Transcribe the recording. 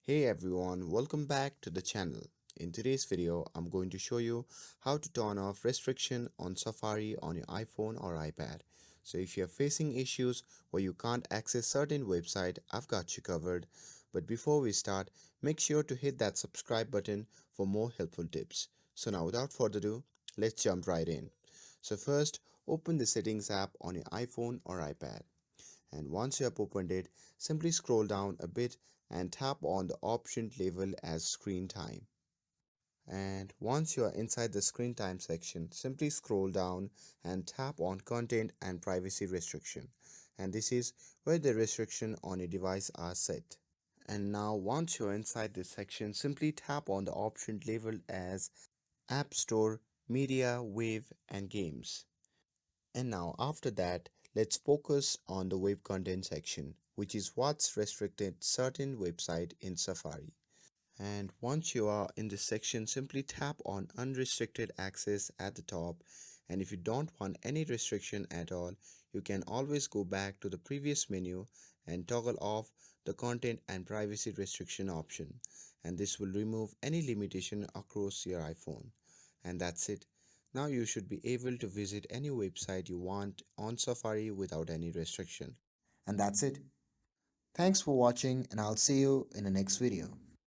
Hey everyone, welcome back to the channel. In today's video, I'm going to show you how to turn off restriction on Safari on your iPhone or iPad. So if you're facing issues where you can't access certain website, I've got you covered. But before we start, make sure to hit that subscribe button for more helpful tips. So now without further ado, let's jump right in. So first, open the settings app on your iPhone or iPad, and once you have opened it, simply scroll down a bit and tap on the option labeled as screen time. And once you are inside the screen time section, simply scroll down and tap on content and privacy restriction. And this is where the restriction on your device are set. And now once you're inside this section, simply tap on the option labeled as App Store, Media, Wave and Games. And now after that, let's focus on the web content section, which is what's restricted certain website in Safari. And once you are in this section, simply tap on unrestricted access at the top. And if you don't want any restriction at all, you can always go back to the previous menu and toggle off the content and privacy restriction option. And this will remove any limitation across your iPhone. And that's it. Now you should be able to visit any website you want on Safari without any restriction. And that's it. Thanks for watching, and I'll see you in the next video.